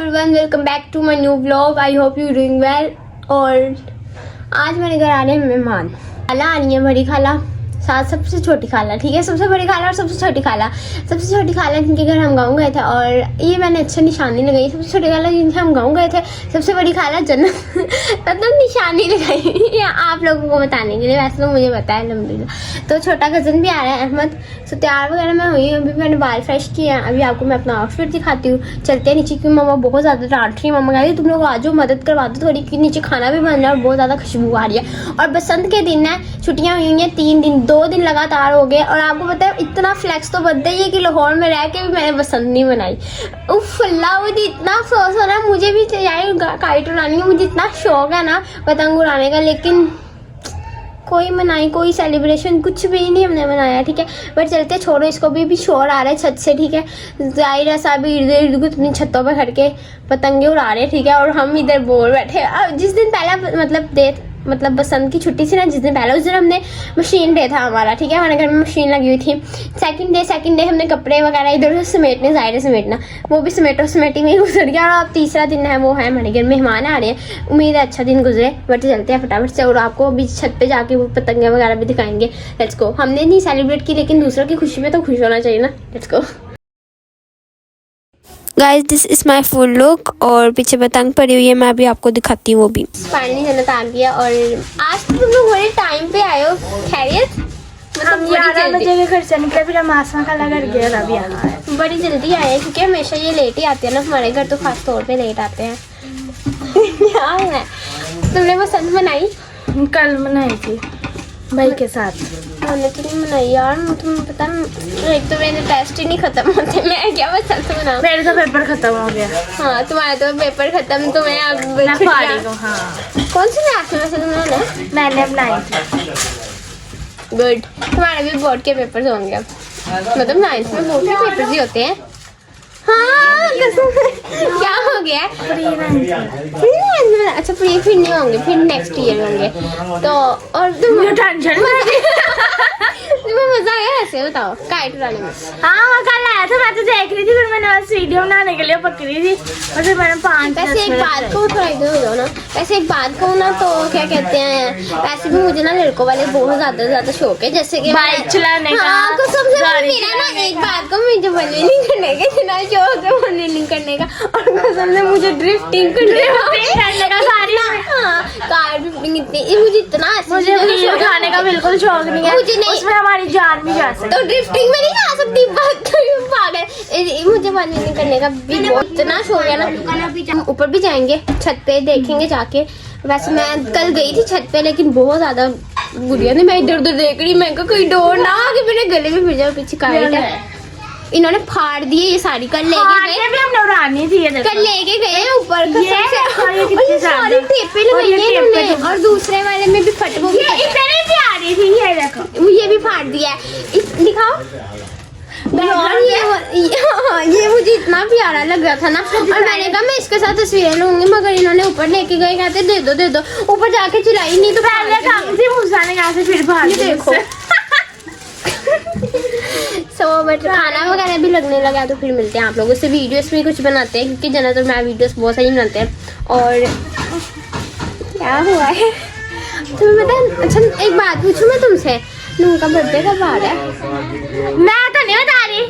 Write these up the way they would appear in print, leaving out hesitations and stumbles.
Everyone, welcome back to my new vlog. I hope you doing well. और आज मेरे घर आ रहे हैं मेहमान। खाला आ रही है, बड़ी खाला, साथ सबसे छोटी खाला, ठीक है, सबसे बड़ी खाला और सबसे छोटी खाला। सबसे छोटी खाला जिनके घर हम गाँव गए थे, और ये मैंने अच्छा निशानी लगाई। सबसे छोटी खाला जिनके हम गाँव गए थे, सबसे बड़ी खाला जन्नत मतलब निशानी लगाई ये आप लोगों को बताने के लिए। वैसे तो मुझे पता है अल्हम्दुलिल्लाह। तो छोटा कज़न भी आ रहा है अहमद। तो तैयार वगैरह मैं हुई, अभी मैंने बाल फ्रेश किए हैं। अभी आपको मैं अपना आउटफिट दिखाती हूँ। चलते हैं नीचे, क्योंकि मम्मा बहुत ज़्यादा डांट रही है। मम्मा कह रही तुम लोग आ जाओ, मदद करवा दो थोड़ी, कि नीचे खाना भी बन रहा है और बहुत ज़्यादा खुशबू आ रही है। और बसंत के दिन है, छुट्टियाँ हुई हैं 3 दिन, 2 दिन लगातार हो गए। और आपको पता है इतना फ्लैक्स तो बनता ही है कि लाहौर में रह के भी मैंने बसंत नहीं बनाई। उफ अल्लाह, मुझे इतना अफसोस हो रहा है। मुझे भी चाहिए काइट उड़ाने का, मुझे इतना शौक है ना पतंग उड़ाने का, लेकिन कोई मनाई, कोई सेलिब्रेशन कुछ भी नहीं हमने मनाया, ठीक है। बट चलते, छोड़ो इसको। भी शोर आ रहा है छत से, ठीक है। जाहिर है सब इर्द गिर्द अपनी छतों पर खड़ के पतंगे उड़ा रहे हैं, ठीक है। और हम इधर बोल बैठे। अब जिस दिन पहला मतलब बसंत की छुट्टी थी ना, जिस दिन पहले, उस दिन हमने मशीन डे था हमारा, ठीक है। हमारे घर में मशीन लगी हुई थी। सेकंड डे हमने कपड़े वगैरह इधर उधर समेटने, जाहिर है समेटना, वो भी समेटी में ही गुजर गया। और अब तीसरा दिन है, वो है हमारे घर मेहमान आ रहे हैं। उम्मीद है अच्छा दिन गुजरे। बट चलते हैं फटाफट से, और आपको अभी छत पे जाके वो पतंगे वगैरह भी दिखाएंगे। Let's go. हमने नहीं सेलिब्रेट की, लेकिन दूसरों की खुशी में तो खुश होना चाहिए ना। Let's go guys, this is my full look. और पीछे पतंग पड़ी हुई है, मैं अभी आपको दिखाती हूँ वो भी। फाइनली जन्नत आ गया। और आज तो तुम लोग बड़े टाइम पे आए हो, खैरियत? हम 11 बजे के घर से निकले, फिर हम आसमा खाला घर गए, अभी आना है। बड़ी जल्दी आए हैं, क्योंकि हमेशा ये लेट ही आते हैं ना, हमारे घर तो खास तौर पे लेट आते हैं। क्या है, तुमने बसंत मनाई? कल मनाई थी भाई के साथ। मैंने तो नहीं मनाई यार। तुम्हें पता, एक तो मेरे टेस्ट ही नहीं खत्म होते, मैं क्या बसंत मनाऊं। मेरे तो पेपर खत्म हो गया। हाँ, तुम्हारा तो पेपर खत्म, तुम्हें अब हाँ। कौन सी क्लास में वैसे तुमने? मैंने बनाई थी। गुड। तुम्हारे भी बोर्ड के पेपर्स होंगे अब, मतलब 9th में बोर्ड के पेपर्स ही होते हैं। हाँ, क्या हो गया? अच्छा, फिर नहीं होंगे, फिर नेक्स्ट ईयर होंगे। तो और तुम टेंशन तुम्हें मजा आया ऐसे? बताओ, काइट उड़ाने में। हाँ, कल आया था, मैं तो देख रही थी, फिर मैंने बस वीडियो बनाने के लिए पकड़ी थी, और फिर मैंने 5 वैसे एक बात को थोड़ा इधर हो जाओ ना। वैसे एक बात कहूँ ना, तो क्या कहते हैं, वैसे भी मुझे ना लड़कों वाले बहुत ज्यादा शौक है, जैसे कि बाइक चलाने का। हाँ, कसम से मेरा ना एक बात को मुझे बर्निंग करने का इतना शौक है, बर्निंग करने का। और कसम से मुझे ड्रिफ्टिंग करने का कार ड्रिफ्टिंग इतनी, मुझे इतना मुझे व्हील खाने का बिल्कुल शौक नहीं है। मुझे नहीं, उसमें हमारी जान भी जा सकती। तो ड्रिफ्टिंग में नहीं जा सकती, पागल। मुझे बर्निंग करने का भी बहुत इतना शौक है ना। ऊपर भी जाएंगे, छत पे देखेंगे जाके। वैसे मैं कल गई थी छत पे, लेकिन बहुत ज्यादा गुड़िया ने, मैं इधर उधर देख रही, मैं कोई डोर ना कि मेरे गले में फिर जाओ। पीछे काइट है, इन्होंने फाड़ दिए ये सारी। कल लेके गए, कल लेके गए ऊपर, सारी टेपे लगाई है इन्होंने। और दूसरे वाले में भी फट, वो इतनी प्यारी थी, ये देखो, ये भी फाड़ दिया है। दिखाओ यार, ये मुझे इतना प्यारा लग रहा था ना। और मैंने कहा मैं इसके साथ तस्वीरें लूंगी, मगर इन्होंने ऊपर लेके गए, कहते दे दो। ऊपर जाके चलाई नहीं, तो पहले काम थी मूसा ने कहा से, फिर भाग देखो। बट खाना वगैरह भी लगने लगा, तो फिर मिलते हैं आप लोगों से। वीडियोस भी कुछ बनाते हैं, क्योंकि ज़्यादातर मैं वीडियोस बहुत सारी बनाते हैं। और क्या हुआ है तुम्हें पता? अच्छा, एक बात पूछूं मैं तुमसे, नूह का बर्थडे कब आ रहा है? मैं तो नहीं बता रही,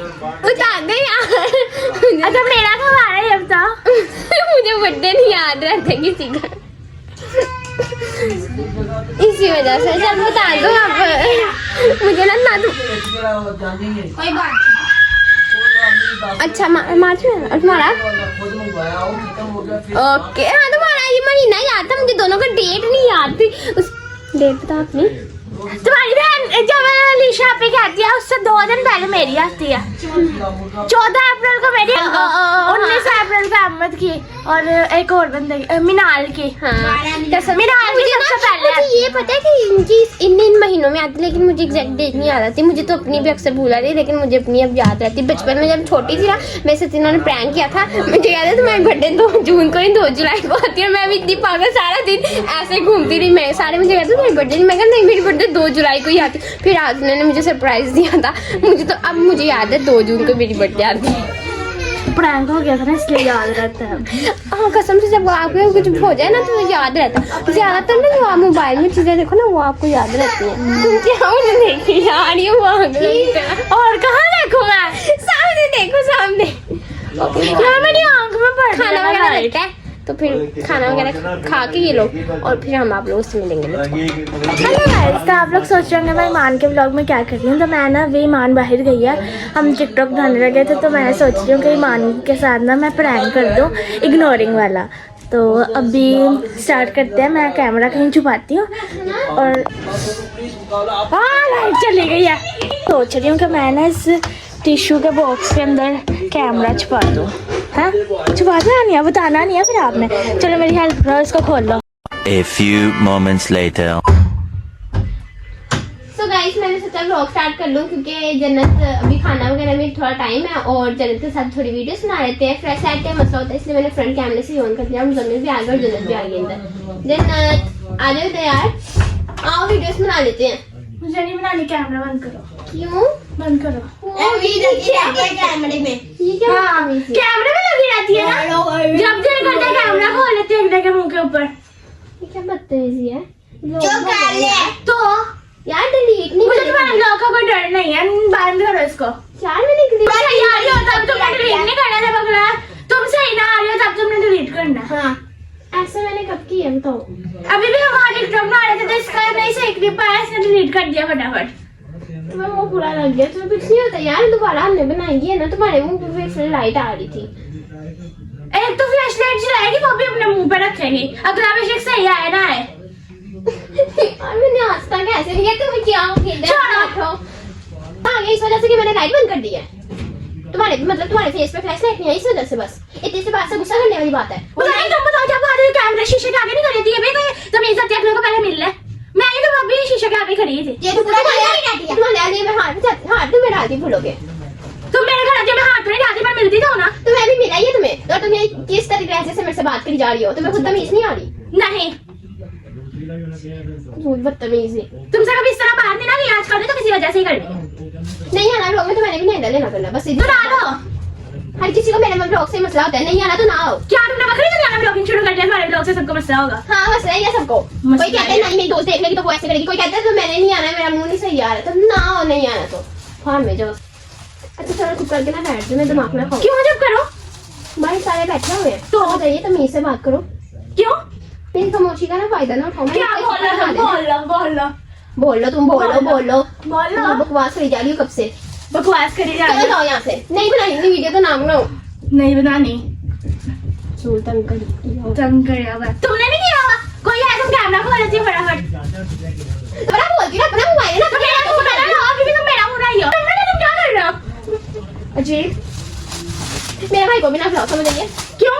बता दे यार। अच्छा, मेरा कब आ रहा है ये बताओ। मुझे बर्थडे नहीं याद रहता किसी का, इसी वजह से। चल बता दो आप मुझे ना कोई बात। अच्छा, मार्च में। और तुम्हारा? ओके, हाँ, तुम्हारा ये महीना याद था, मुझे दोनों का डेट नहीं याद थी। उस डेट बता अपनी। तुम्हारी बहन जब अलीशा पे कहती है, उससे 2 दिन पहले मेरी आती है। 14 अप्रैल को मेरी, 19 अप्रैल को अहमद की, और एक और बंदे मिनाल की। हाँ, मिनाल की सबसे पहले। मुझे ये पता है कि इनकी इन महीनों में आती, लेकिन मुझे एग्जैक्ट डेट नहीं याद आती। मुझे तो अपनी भी अक्सर भूल आती, लेकिन मुझे अपनी अब याद रहती। बचपन में जब छोटी थी ना, मेरे से इन्होंने प्रैंक किया था, मुझे याद है तुम्हारी बर्थडे 2 जून को ही 2 जुलाई को आती है। मैं भी इतनी पागल, सारा दिन ऐसे घूमती रही। मैं सारे मुझे कहते तुम्हारी बर्थडे नहीं, मैं कहती नहीं, मेरी बर्थडे 2 जुलाई को ही आती। फिर आज उन्होंने मुझे सरप्राइज दिया था, मुझे तो अब मुझे याद है 2 जून को मेरी बर्थडे आती है। प्रैंक हो गया था ना इसलिए याद रहता है। हाँ कसम से, जब आपको कुछ हो जाए ना तो याद रहता है। ज्यादातर ना जो आप मोबाइल में चीजें देखो ना वो आपको याद रहती है। तुम क्या मुझे देखी यार, ये और कहाँ देखूं मैं? सामने देखो, सामने यार मेरी आंख में पड़ खाना रहा वगैरह है। लगता है तो फिर खाना वगैरह खा के ये लो और फिर हम आप लोगों से मिलेंगे। हेलो गाइस, तो आप लोग सोच रहे होंगे मैं ईमान के व्लॉग में क्या कर रही हूँ। तो मैं ना अभी ईमान बाहर गई है, हम टिकटॉक बनाने लगे थे, तो मैं सोच रही हूँ कि ईमान के साथ ना मैं प्रैंक कर दूँ इग्नोरिंग वाला। तो अभी स्टार्ट करते हैं। मैं कैमरा कहीं छुपाती हूँ और लाइट चली गई है। सोच रही हूँ कि मैं ना इस टिश्यू के बॉक्स के अंदर कैमरा छुपा दूँ। हाँ, छुपाना नहीं है, बताना नहीं है फिर आपने। चलो मेरी हेल्प करो, इसको खोल लो। A few moments later. So guys, मैंने सोचा व्लॉग स्टार्ट कर लूँ क्योंकि जन्नत अभी खाना वगैरह में थोड़ा टाइम है और जन्नत के साथ थोड़ी वीडियोस बना लेते हैं। फ्रेश लाइट का मसला होता है इसलिए मैंने फ्रंट कैमरे से ऑन कर दिया। हम जन्नत भी आ गए और जन्नत भी आ गई अंदर। जन्नत आ जाओ यार, आओ वीडियोस बना लेते हैं। मुझे नहीं बनानी, कैमरा बंद करो। क्यों बंद करो? कैमरे में ये क्या हाँ, कैमरे में लगी रहती है ना, जब दिल करता है कैमरा खोल लेते हैं एक के मुंह के ऊपर। ये क्या बदतमीजी है। जो कर ले तो यार डिलीट नहीं मुझे तुम्हारे ब्लॉग का कोई डर नहीं है, बंद करो इसको। यार मैंने सही आ रही हो तब तुमने डिलीट नहीं करना था पकड़ा। तुम सही ना आ रही हो तब तुमने डिलीट करना। हाँ, ऐसा मैंने कब किया बताओ। अभी भी हमारे टिकटॉक में आ रहे थे तो इसका नहीं सही क्लिप आया, इसने डिलीट कर दिया फटाफट। तुम्हें वो बुरा लग गया तो कुछ नहीं होता यार, दोबारा हमने बनाई है ना। तुम्हारे मुंह पे फिर लाइट आ रही थी। एक तो फ्लैश लाइट जलाएगी वो भी अपने मुंह पे रखेगी, अगला बेशक सही आए ना आए। और मैंने आज तक ऐसे नहीं किया। तुम्हें क्या हो गया? आगे इस वजह से कि मैंने लाइट बंद कर दी है। तुम्हारे मतलब तुम्हारे फेस पे फ्लैश लाइट नहीं आई इस वजह से, बस इतनी सी बात से गुस्सा करने वाली बात है। तुम बताओ जब आ रही कैमरा शीशे के आगे नहीं खड़ी थी, ये भी तुम इज्जत रखने को पहले मिल ले। मैं ही तो अभी शीशे के आगे खड़ी थी। ये तो तुम्हारे लिए मैं हाथ में डालती भूलोगे। तुम मेरे घर आके मैं हाथ में नहीं डालती, पर मिलती तो हो ना। तुम्हें भी मिला ही तुम्हें, और तुम्हें किस तरीके से मेरे से बात करी जा रही हो। तुम्हें खुद तमीज नहीं आ रही। नहीं, बदतमीजी। तुमसे कभी इस तरह बात नहीं ना की आजकल, तो किसी वजह से ही कर रही है। नहीं आना ब्लॉग में तो मैंने भी नहीं लेना करना, बस तो ना लो। हर किसी को मेरे ब्लॉग से मसला होता है। नहीं आना तो ना आओ। क्या तुमने बकरी दुनिया में ब्लॉगिंग शुरू कर दिया? तुम्हारे ब्लॉग से सबको मसला होगा। हाँ बस है सबको। कोई कहता है नहीं मेरी दोस्त देख लेगी तो वो ऐसे करेगी, कोई कहता है तो मैंने नहीं आना है, मेरा मुंह नहीं सही आ रहा तो ना आओ। नहीं आना तो फार्म में जाओ। अच्छा चलो चुप करके ना बैठ जाओ, मैं दिमाग में खाऊं। क्यों चुप करो? भाई सारे बैठे हुए हैं तो बताइए तमीज से बात करो। क्यों? मेरी खामोशी का ना फायदा ना उठाओ। क्या बोल लो तुम? बोल लो बोल लो बोल लो, तुम बोल लो बोल लो। बोल लो। बकवास करी जा रही हो कब से। बकवास करी जा चलो रही जाओ यहाँ से। नहीं बनानी वीडियो तो ना बनाओ। नहीं बनानी। सुल्तान कर तुम कर हुआ तुमने नहीं किया हुआ। कोई है तुम कैमरा खोल लेती हो फटाफट। बड़ा बोलती ना, अपना मोबाइल है ना। तो मेरा मुंह ना लो, अभी भी तुम मेरा मुंह रही हो। तुम क्या कर रहे हो? अजीब। मेरे भाई को भी ना बुलाओ, समझ आइए। क्यों?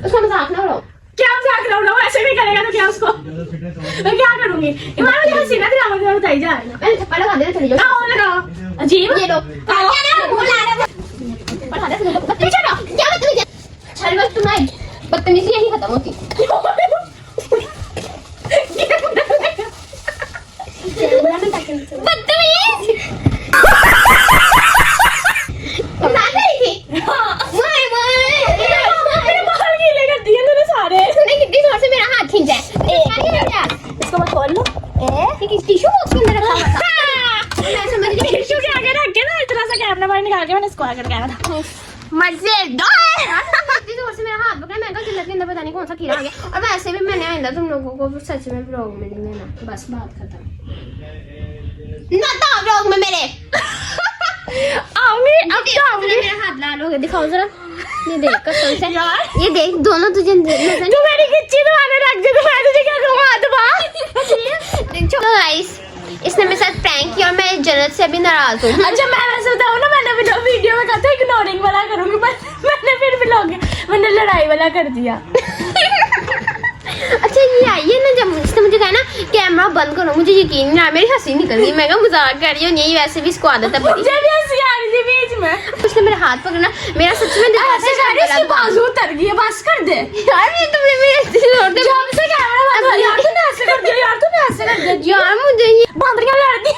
उसका मजाक ना उड़ाओ। क्या मजाक रहा हूँ? ऐसे भी करेगा तो क्या उसको मैं क्या करूंगी? ईमान मुझे हंसी ना दिला, मुझे बताई जा रही है। मैंने थप्पड़ लगा देना, चली जाओ। आओ लगाओ। अजीब। ये लो पीछे रहो। क्या बदतमीजी। चल बस तुम्हारी बदतमीजी यही खत्म होती। बदतमीज मजाक कर रही थी। बाहर गीले कर दिए तूने सारे। तूने कितनी जोर से मेरा हाथ खींचा है। इसको मत खोल लो। ये किस टिश्यू बॉक्स के अंदर रखा हुआ था। मैं समझ गई। टिश्यू के आगे रख के ना इतना सा कैमरा बाहर निकाल के मैंने इसको आगे लगाया था। मजेदार। इतनी जोर से मेरा हाथ पकड़ा, मैं कहा जिल्लत के अंदर पता नहीं कौन सा कीड़ा आ गया। और वैसे भी मैंने आइंदा तुम लोगों को सच में ब्लॉग में नहीं लेना। बस बात खत्म। ना तो ब्लॉग में मेरे आऊंगी अब तो आऊंगी। मेरा हाथ लाल हो गया, दिखाओ जरा। ये देख कसम से यार। ये देख दोनों तुझे नजर। तू मेरी गिच्ची दबाने रख दे तो मैं तुझे क्या कहूँ? हाथ दबा। तो गाइस इसने मेरे साथ प्रैंक किया और मैं जन्नत से अभी नाराज हूँ। अच्छा मैं वैसे बताऊँ ना, मैंने वीडियो में कहा था इग्नोरिंग वाला करूंगी, मैंने फिर भी मैंने लड़ाई वाला कर दिया। अच्छा ये आई है ना, जब इसने मुझे कहा ना कैमरा बंद करो, मुझे यकीन नहीं आया, मेरी हंसी निकल गई। मैं कहा मजाक कर रही हूँ, नहीं वैसे भी इसको आदत है बड़ी। मुझे भी हंसी आ रही थी बीच में। उसने मेरे हाथ पकड़ना, मेरा सच में दिल ऐसे कर रही इसकी बाजू उतर गई है, बस कर दे यार। ये तुमने मेरे इतनी जोर से जब से कैमरा बंद हो यार तूने ऐसे कर दिया, यार तूने ऐसे कर दिया यार। मुझे ये बांदरियां लड़ दी।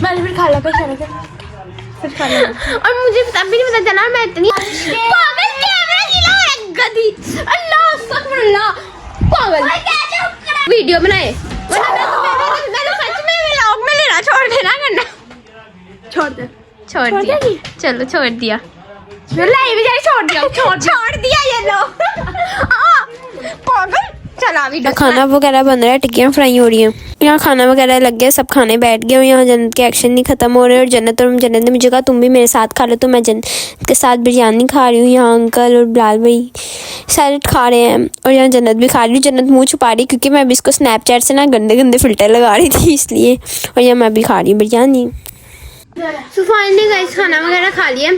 मैंने फिर खाला का इशारा किया, और मुझे तब भी नहीं पता चला मैं इतनी पागल कैमरा गिरा है गधी। अल्लाह अस्तगफिरुल्लाह पागल वीडियो बनाए मैंने सच में व्लॉग में लेना छोड़ देना करना छोड़ दिया चलो छोड़ दिया लाइव जाए छोड़ दिया ये लो पागल चला वीडियो। खाना वगैरह बन रहा है, टिक्कियाँ फ्राई हो रही हैं, यहाँ खाना वगैरह लग गया, सब खाने बैठ गए और यहाँ जन्नत के एक्शन नहीं खत्म हो रहे। और जन्नत ने मुझे कहा तुम भी मेरे साथ खा लो, तो मैं जन्नत के साथ बिरयानी खा रही हूँ। यहाँ अंकल और बिलाल भाई सैलेड खा रहे हैं और यहाँ जन्नत भी खा रही हूँ। जन्नत मुँह छुपा रही क्योंकि मैं अभी इसको स्नैपचैट से ना गंदे गंदे फिल्टर लगा रही थी इसलिए। और यहाँ मैं भी खा रही हूँ बिरयानी। तो फाइनली गाइस खाना वगैरह खा लिया।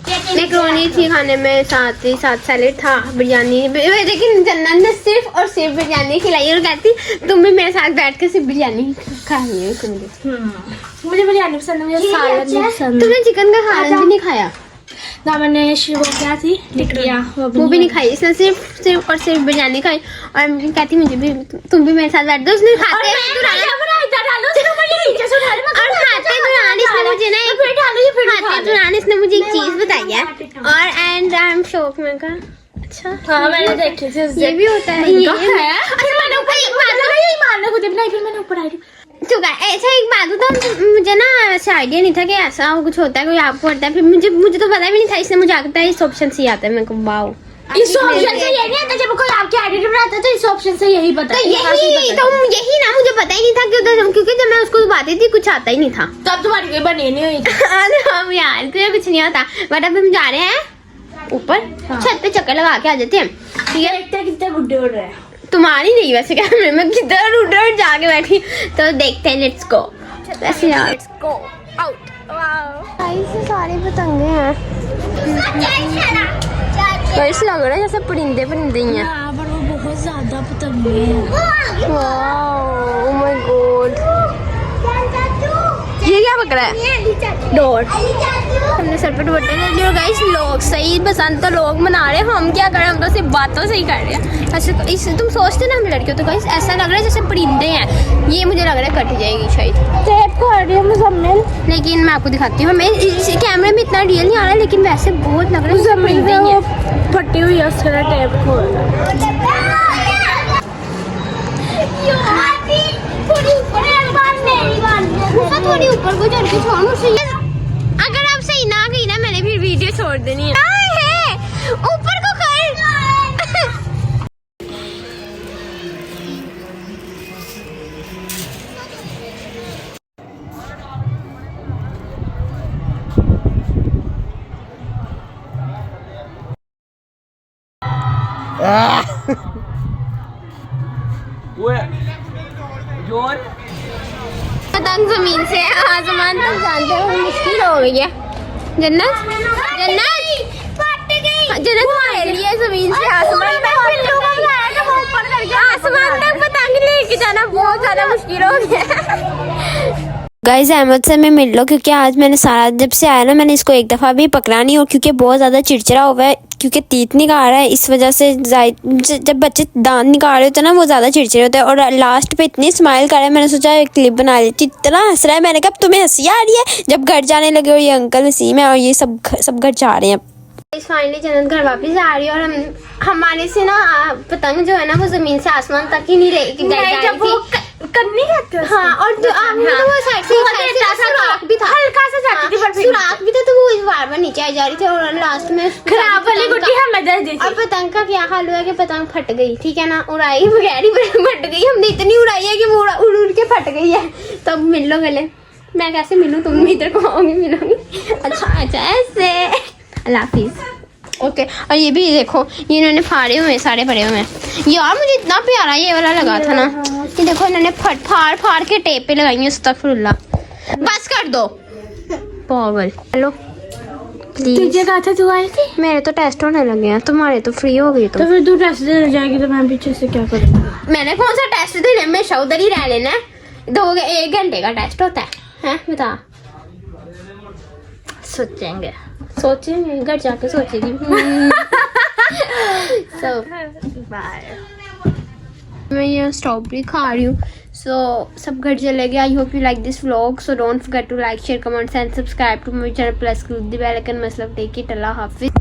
मैक्रोनी थी खाने में, साथ ही साथ सैलेड था, बिरयानी। लेकिन जन्नत ने सिर्फ और सिर्फ बिरयानी खिलाई और कहती तुम भी मेरे साथ बैठ के सिर्फ बिरयानी खानी है। मुझे बिरयानी पसंद है, मुझे सालन भी पसंद तुमने चिकन का सालन भी नहीं खाया ना। मैंने वो क्या थी टिक्कियाँ वो भी नहीं खाई, इसने सिर्फ और सिर्फ बिरयानी खाई। और कहती मुझे भी तुम भी मेरे साथ बैठ दो। उसने खाते इसने मुझे एक चीज बताई है और एंड आई एम शॉक। मैं कहा अच्छा हाँ मैंने देखी थी, ये भी होता है। मैंने ऊपर आई तो ऐसा एक बात होता मुझे ना ऐसा आइडिया नहीं था कि ऐसा कुछ होता है, कोई आपको होता है। फिर मुझे तो पता भी नहीं था, इसने मुझे आता है इस ऑप्शन से आता है। मेरे को वाओ इस ऑप्शन से ये नहीं आता, जब कोई आपके आइडेंटिटी बनाता है तो इस ऑप्शन से यही पता है। यही ना मुझे पता ही नहीं था क्योंकि जब मैं उसको बातें थी कुछ आता ही नहीं था। तब तुम्हारी कोई बनी नहीं हुई। अरे हम यार तुझे कुछ नहीं होता। बट अब हम जा रहे हैं ऊपर छत पे, चक्कर लगा के आ जाते हैं। ठीक है कितने बुड्ढे उड़ रहे हैं। तुम्हारी नहीं वैसे कैमरे में किधर उधर जाके बैठी, तो देखते हैं। लेट्स गो वैसे यार लेट्स गो आउट। वाओ सारे पतंगे हैं, ऐसा लग रहा है जैसे परिंदे ही हैं। हाँ पर वो बहुत ज्यादा पतंगे हैं। वाओ ओह माय गॉड ये क्या पकड़ा है? डॉट। हमने सर पे दुपट्टे ले लिए और गाइस लोग सही बसंत तो लोग मना रहे हैं, हम क्या करें, हम तो सिर्फ बातों से ही कर रहे हैं। अच्छा इस तुम सोचते ना हम लड़कियों, तो गाइस ऐसा लग रहा है जैसे परिंदे हैं। ये मुझे लग रहा है कट जाएगी शायद। टेप कर रही हूँ मुजम्मिल, लेकिन मैं आपको दिखाती हूँ। हमें इस कैमरे में इतना रियल नहीं आ रहा, लेकिन वैसे बहुत लग रहा है जैसे परिंदे ही हैं। फटी हुई है उसका टेप खोल। थोड़ी ऊपर को चढ़ के छोड़ मुझे। अगर आप सही ना गई ना मैंने फिर वीडियो छोड़ देनी है। ऊपर को कर। पतंग जमीन से आसमान तक जानते हो मुश्किल हो गई है। जन्नत हमारे लिए जमीन से आसमान तक पतंग लेके जाना बहुत ज्यादा मुश्किल हो गया। गाइस अहमद से मैं मिल लो, क्योंकि आज मैंने सारा जब से आया ना मैंने इसको एक दफ़ा भी पकड़ा नहीं, और क्योंकि बहुत ज़्यादा चिड़चिड़ा हुआ है, क्योंकि तीत निकाल रहा है, इस वजह से जब बच्चे दांत निकाल रहे होते हैं ना वो ज़्यादा चिड़चिड़े होते हैं। और लास्ट पे इतनी स्माइल कर रहा है, मैंने सोचा एक क्लिप बना लेती। इतना हंस रहा है, मैंने कहा तुम्हें हंसी आ रही है। जब घर जाने लगे और ये अंकल वसीम है और ये सब घर जा रहे हैं। फाइनली जन्नत घर वापस आ रही है और हमारे से ना पतंग जो है ना वो जमीन से आसमान तक ही नहीं लेके जा रही थी। करनी है हाँ और तो वो साइड से सुराख भी था, हल्का सा जाती थी पर सुराख भी था, तो वो बार नीचे आ जा रही थी। और लास्ट में खराब वाली गुड्डी हमें दे दी थी। और पतंग का क्या हाल हुआ कि पतंग फट गई। ठीक है ना, उड़ाई बगैर ही फट गई। हमने इतनी उड़ाई है कि वो उड़ के फट गई है। तो अब मिल लो गले। मैं कैसे मिलूँ, तुम इधर को आओगी मिलोगी। अच्छा ऐसे। अल्लाह हाफिज़। ओके और ये भी देखो, ये इन्होंने फाड़े हुए सारे पड़े हुए हैं यार। मुझे इतना प्यारा ये वाला लगा था ना, ये देखो इन्होंने फाड़ के टेप पे लगाई है। अस्तगफिरुल्लाह, बस कर दो पागल। हेलो प्लीज, तुझे कहा था तू आई थी। मेरे तो टेस्ट होने लगे हैं, तुम्हारे तो फ्री हो गई। तो फिर तू टेस्ट देने जाएगी तो मैं पीछे से क्या करूँगी। मैंने कौन सा टेस्ट देने, हमेशा उधर ही रह लेना है। 1 घंटे का टेस्ट होता है बता। सोचेंगे घर जाके सोचेगी। मैं ये स्ट्रॉबेरी खा रही हूँ। सो सब घर चले गए. I hope you like this vlog. So don't forget to like, share, comments and subscribe to my channel. Plus click the bell icon. मतलब टेक इट. अल्लाह हाफिज.